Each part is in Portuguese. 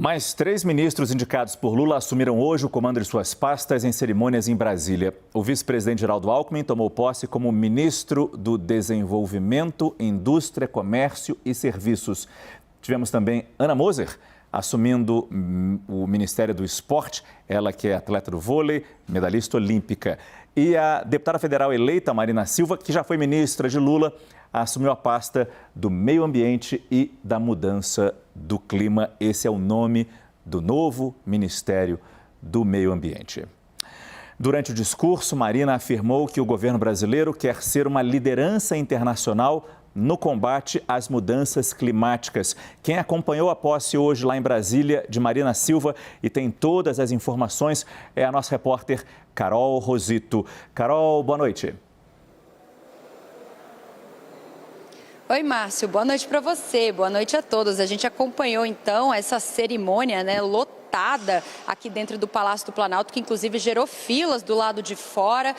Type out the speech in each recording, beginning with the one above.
Mais 3 ministros indicados por Lula assumiram hoje o comando de suas pastas em cerimônias em Brasília. O vice-presidente Geraldo Alckmin tomou posse como ministro do Desenvolvimento, Indústria, Comércio e Serviços. Tivemos também Ana Moser assumindo o Ministério do Esporte, ela que é atleta do vôlei, medalhista olímpica. E a deputada federal eleita Marina Silva, que já foi ministra de Lula, assumiu a pasta do Meio Ambiente e da Mudança do Clima. Esse é o nome do novo Ministério do Meio Ambiente. Durante o discurso, Marina afirmou que o governo brasileiro quer ser uma liderança internacional no combate às mudanças climáticas. Quem acompanhou a posse hoje lá em Brasília de Marina Silva e tem todas as informações é a nossa repórter Carol Rosito. Carol, boa noite. Oi, Márcio, boa noite para você, boa noite a todos. A gente acompanhou então essa cerimônia, lotada aqui dentro do Palácio do Planalto, que inclusive gerou filas do lado de fora.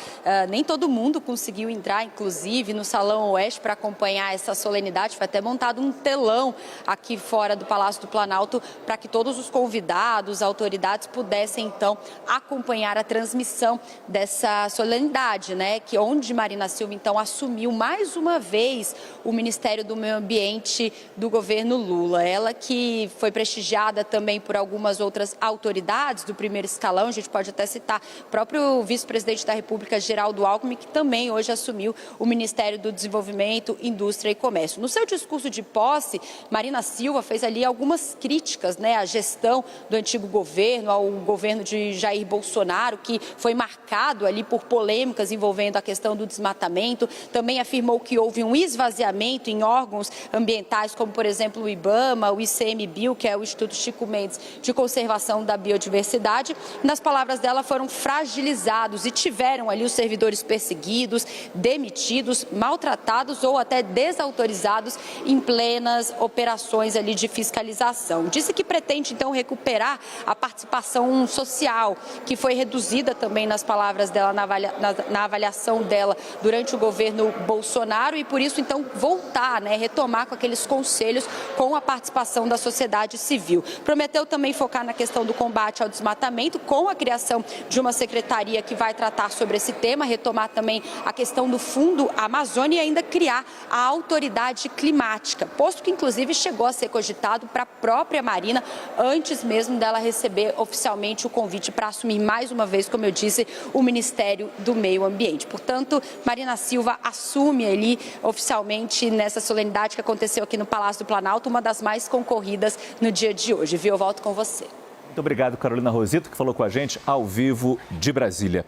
Nem todo mundo conseguiu entrar, inclusive, no Salão Oeste para acompanhar essa solenidade. Foi até montado um telão aqui fora do Palácio do Planalto para que todos os convidados, autoridades pudessem então acompanhar a transmissão dessa solenidade, que onde Marina Silva então assumiu mais uma vez o Ministério do Meio Ambiente do governo Lula. Ela que foi prestigiada também por algumas outras autoridades do primeiro escalão, a gente pode até citar o próprio vice-presidente da República, Geraldo Alckmin, que também hoje assumiu o Ministério do Desenvolvimento, Indústria e Comércio. No seu discurso de posse, Marina Silva fez ali algumas críticas à gestão do antigo governo, ao governo de Jair Bolsonaro, que foi marcado ali por polêmicas envolvendo a questão do desmatamento. Também afirmou que houve um esvaziamento em órgãos ambientais, como por exemplo o IBAMA, o ICMBio, que é o Instituto Chico Mendes de Conservação da Biodiversidade. Nas palavras dela, foram fragilizados e tiveram ali os servidores perseguidos, demitidos, maltratados ou até desautorizados em plenas operações ali de fiscalização. Disse que pretende então recuperar a participação social, que foi reduzida também nas palavras dela, na avaliação dela durante o governo Bolsonaro, e por isso então voltar, retomar com aqueles conselhos com a participação da sociedade civil. Prometeu também focar na questão do combate ao desmatamento, com a criação de uma secretaria que vai tratar sobre esse tema, retomar também a questão do Fundo Amazônia e ainda criar a autoridade climática, posto que inclusive chegou a ser cogitado para a própria Marina, antes mesmo dela receber oficialmente o convite para assumir mais uma vez, como eu disse, o Ministério do Meio Ambiente. Portanto, Marina Silva assume ali oficialmente nessa solenidade que aconteceu aqui no Palácio do Planalto, uma das mais concorridas no dia de hoje. Eu volto com você. Muito obrigado, Carolina Rosito, que falou com a gente ao vivo de Brasília.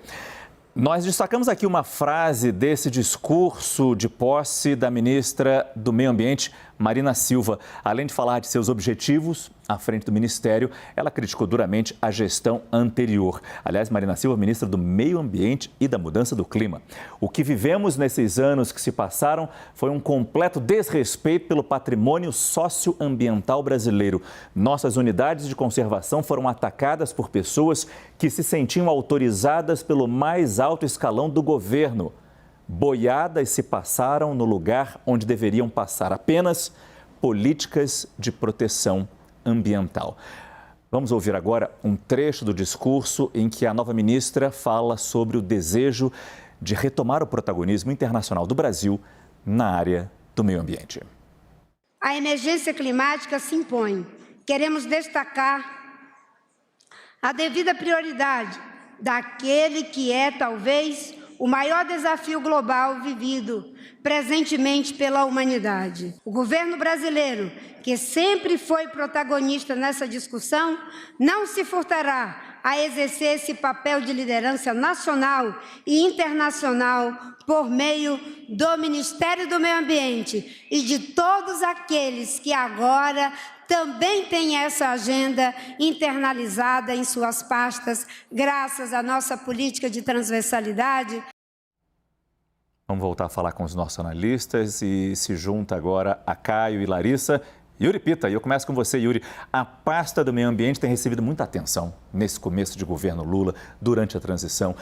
Nós destacamos aqui uma frase desse discurso de posse da ministra do Meio Ambiente, Marina Silva. Além de falar de seus objetivos à frente do Ministério, ela criticou duramente a gestão anterior. Aliás, Marina Silva, ministra do Meio Ambiente e da Mudança do Clima. O que vivemos nesses anos que se passaram foi um completo desrespeito pelo patrimônio socioambiental brasileiro. Nossas unidades de conservação foram atacadas por pessoas que se sentiam autorizadas pelo mais alto escalão do governo. Boiadas se passaram no lugar onde deveriam passar apenas políticas de proteção ambiental. Vamos ouvir agora um trecho do discurso em que a nova ministra fala sobre o desejo de retomar o protagonismo internacional do Brasil na área do meio ambiente. A emergência climática se impõe. Queremos destacar a devida prioridade daquele que é, talvez, o maior desafio global vivido presentemente pela humanidade. O governo brasileiro, que sempre foi protagonista nessa discussão, não se furtará a exercer esse papel de liderança nacional e internacional por meio do Ministério do Meio Ambiente e de todos aqueles que agora também têm essa agenda internalizada em suas pastas, graças à nossa política de transversalidade. Vamos voltar a falar com os nossos analistas e se junta agora a Caio e Larissa. Yuri Pita, e eu começo com você, Yuri. A pasta do meio ambiente tem recebido muita atenção nesse começo de governo Lula, durante a transição.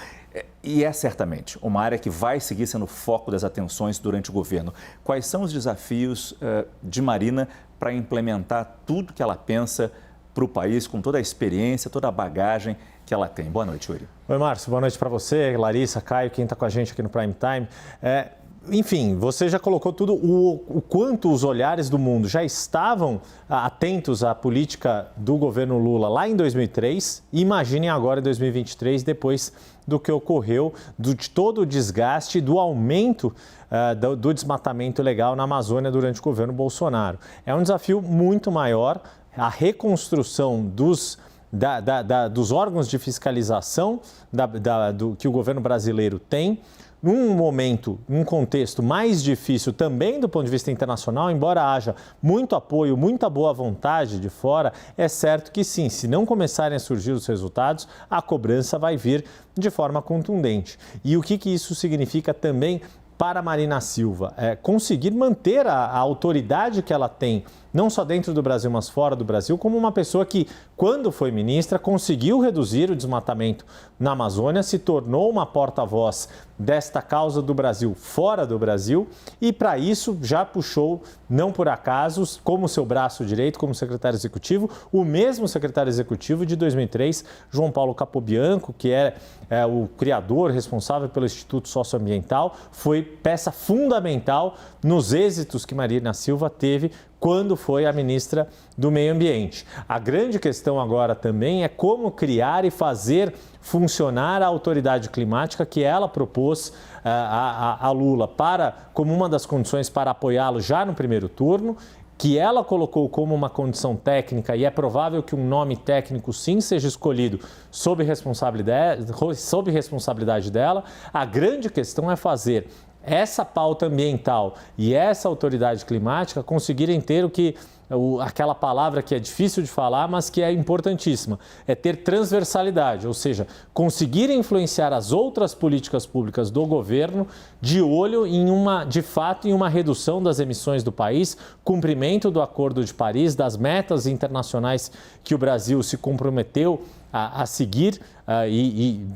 E é certamente uma área que vai seguir sendo foco das atenções durante o governo. Quais são os desafios de Marina para implementar tudo que ela pensa para o país, com toda a experiência, toda a bagagem que ela tem. Boa noite, Yuri. Oi, Márcio. Boa noite para você, Larissa, Caio, quem está com a gente aqui no Prime Time. Enfim, você já colocou tudo, o quanto os olhares do mundo já estavam atentos à política do governo Lula lá em 2003. E imaginem agora em 2023, depois do que ocorreu, de todo o desgaste, do aumento do desmatamento ilegal na Amazônia durante o governo Bolsonaro. É um desafio muito maior, a reconstrução dos órgãos de fiscalização que o governo brasileiro tem, num momento, num contexto mais difícil também do ponto de vista internacional, embora haja muito apoio, muita boa vontade de fora, é certo que sim, se não começarem a surgir os resultados, a cobrança vai vir de forma contundente. E o que isso significa também para Marina Silva? Conseguir manter a autoridade que ela tem, não só dentro do Brasil, mas fora do Brasil, como uma pessoa que, quando foi ministra, conseguiu reduzir o desmatamento na Amazônia, se tornou uma porta-voz desta causa do Brasil fora do Brasil e, para isso, já puxou, não por acaso, como seu braço direito, como secretário executivo, o mesmo secretário executivo de 2003, João Paulo Capobianco, que é o criador, responsável pelo Instituto Socioambiental, foi peça fundamental nos êxitos que Marina Silva teve quando foi a ministra do Meio Ambiente. A grande questão agora também é como criar e fazer funcionar a autoridade climática que ela propôs a Lula como uma das condições para apoiá-lo já no primeiro turno, que ela colocou como uma condição técnica, e é provável que um nome técnico sim seja escolhido sob responsabilidade dela. A grande questão é fazer essa pauta ambiental e essa autoridade climática conseguirem ter aquela palavra que é difícil de falar, mas que é importantíssima, é ter transversalidade, ou seja, conseguir influenciar as outras políticas públicas do governo de olho de fato em uma redução das emissões do país, cumprimento do Acordo de Paris, das metas internacionais que o Brasil se comprometeu a seguir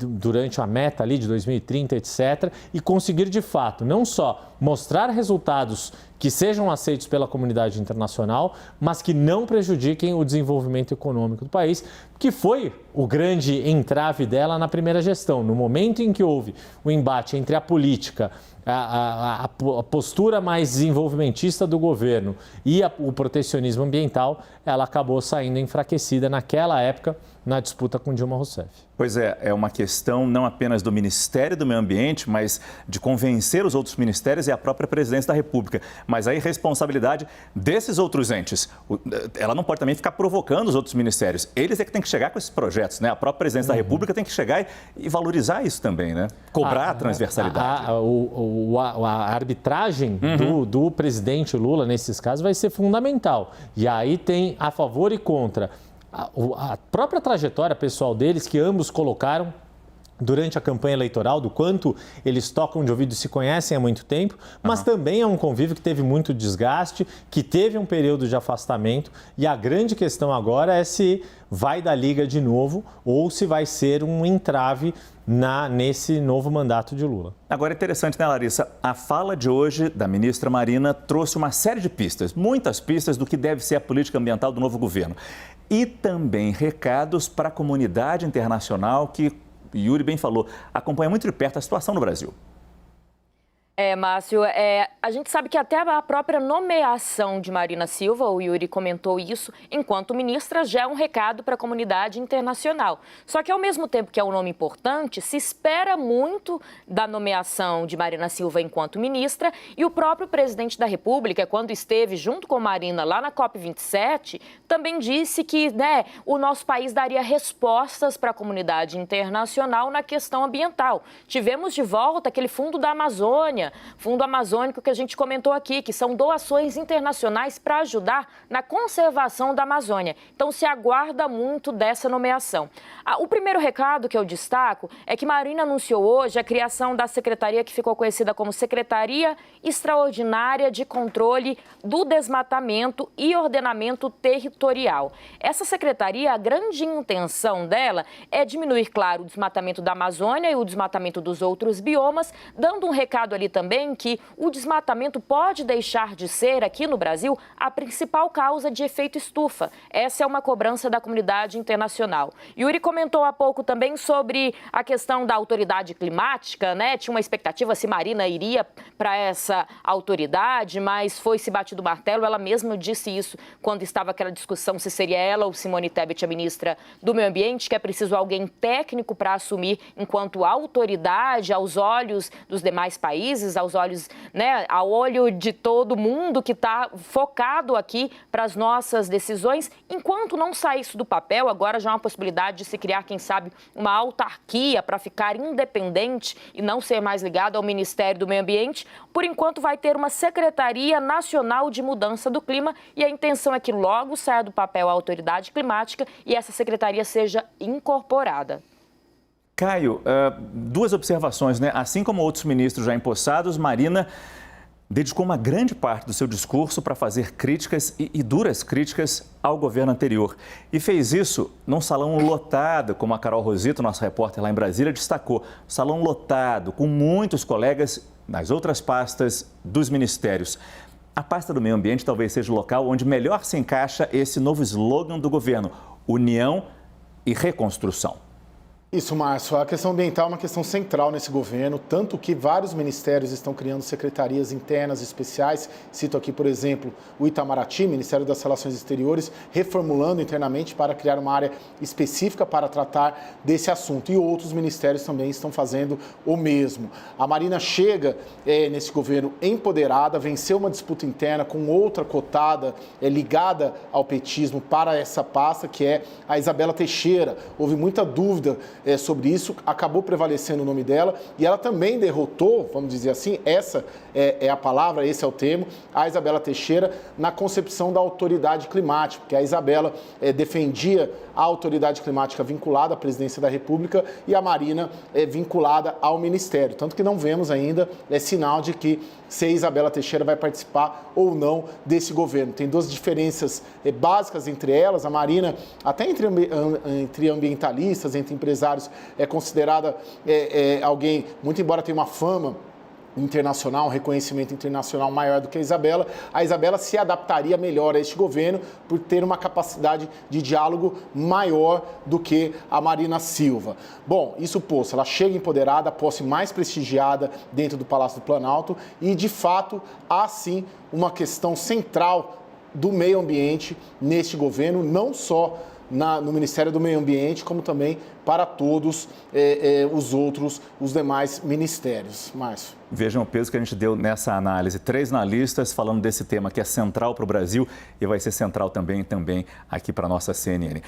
durante a meta ali de 2030, etc., e conseguir de fato não só mostrar resultados que sejam aceitos pela comunidade internacional, mas que não prejudiquem o desenvolvimento econômico do país, que foi o grande entrave dela na primeira gestão. No momento em que houve o embate entre a política, a postura mais desenvolvimentista do governo e o protecionismo ambiental, ela acabou saindo enfraquecida naquela época na disputa com Dilma Rousseff. Pois é uma questão não apenas do Ministério do Meio Ambiente, mas de convencer os outros ministérios e a própria Presidência da República. Mas aí, responsabilidade desses outros entes. Ela não pode também ficar provocando os outros ministérios. Eles é que tem que chegar com esses projetos, né? A própria Presidência da República tem que chegar e valorizar isso também, né? Cobrar a transversalidade. A arbitragem do presidente Lula, nesses casos, vai ser fundamental. E aí tem a favor e contra. A própria trajetória pessoal deles, que ambos colocaram durante a campanha eleitoral, do quanto eles tocam de ouvido e se conhecem há muito tempo, mas também é um convívio que teve muito desgaste, que teve um período de afastamento, e a grande questão agora é se vai dar liga de novo ou se vai ser um entrave nesse novo mandato de Lula. Agora é interessante, né, Larissa? A fala de hoje da ministra Marina trouxe uma série de pistas, muitas pistas do que deve ser a política ambiental do novo governo. E também recados para a comunidade internacional que, Yuri bem falou, acompanha muito de perto a situação no Brasil. Márcio, a gente sabe que até a própria nomeação de Marina Silva, o Yuri comentou isso, enquanto ministra, já é um recado para a comunidade internacional. Só que, ao mesmo tempo que é um nome importante, se espera muito da nomeação de Marina Silva enquanto ministra, e o próprio presidente da República, quando esteve junto com Marina lá na COP27, também disse que o nosso país daria respostas para a comunidade internacional na questão ambiental. Tivemos de volta aquele Fundo da Amazônia, Fundo Amazônico que a gente comentou aqui, que são doações internacionais para ajudar na conservação da Amazônia. Então, se aguarda muito dessa nomeação. O primeiro recado que eu destaco é que Marina anunciou hoje a criação da secretaria que ficou conhecida como Secretaria Extraordinária de Controle do Desmatamento e Ordenamento Territorial. Essa secretaria, a grande intenção dela é diminuir, claro, o desmatamento da Amazônia e o desmatamento dos outros biomas, dando um recado ali também que o desmatamento pode deixar de ser, aqui no Brasil, a principal causa de efeito estufa. Essa é uma cobrança da comunidade internacional. Yuri comentou há pouco também sobre a questão da autoridade climática, né? Tinha uma expectativa se Marina iria para essa autoridade, mas foi-se batido o martelo. Ela mesma disse isso quando estava aquela discussão se seria ela ou Simone Tebet, a ministra do Meio Ambiente, que é preciso alguém técnico para assumir enquanto autoridade aos olhos dos demais países, aos olhos, né, ao olho de todo mundo que está focado aqui para as nossas decisões. Enquanto não sair isso do papel, agora já há uma possibilidade de se criar, quem sabe, uma autarquia para ficar independente e não ser mais ligado ao Ministério do Meio Ambiente. Por enquanto, vai ter uma Secretaria Nacional de Mudança do Clima e a intenção é que logo saia do papel a autoridade climática e essa secretaria seja incorporada. Caio, duas observações, né? Assim como outros ministros já empossados, Marina dedicou uma grande parte do seu discurso para fazer críticas e duras críticas ao governo anterior. E fez isso num salão lotado, como a Carol Rosito, nossa repórter lá em Brasília, destacou. Salão lotado, com muitos colegas nas outras pastas dos ministérios. A pasta do meio ambiente talvez seja o local onde melhor se encaixa esse novo slogan do governo: união e reconstrução. Isso, Márcio. A questão ambiental é uma questão central nesse governo, tanto que vários ministérios estão criando secretarias internas especiais. Cito aqui, por exemplo, o Itamaraty, Ministério das Relações Exteriores, reformulando internamente para criar uma área específica para tratar desse assunto. E outros ministérios também estão fazendo o mesmo. A Marina chega nesse governo empoderada, venceu uma disputa interna com outra cotada ligada ao petismo para essa pasta, que é a Isabela Teixeira. Houve muita dúvida sobre isso, acabou prevalecendo o nome dela e ela também derrotou, vamos dizer assim, essa é a palavra, esse é o termo, a Isabela Teixeira na concepção da autoridade climática, porque a Isabela defendia a autoridade climática vinculada à presidência da República e a Marina vinculada ao Ministério, tanto que não vemos ainda sinal de que se a Isabela Teixeira vai participar ou não desse governo. Tem duas diferenças básicas entre elas. A Marina, até entre ambientalistas, entre empresários, é considerada alguém, muito embora tenha uma fama internacional, um reconhecimento internacional maior do que a Isabela se adaptaria melhor a este governo por ter uma capacidade de diálogo maior do que a Marina Silva. Bom, isso posto, ela chega empoderada, a posse mais prestigiada dentro do Palácio do Planalto e, de fato, há sim uma questão central do meio ambiente neste governo, não só no Ministério do Meio Ambiente, como também para todos os demais ministérios. Márcio. Vejam o peso que a gente deu nessa análise. 3 analistas falando desse tema que é central para o Brasil e vai ser central também aqui para a nossa CNN.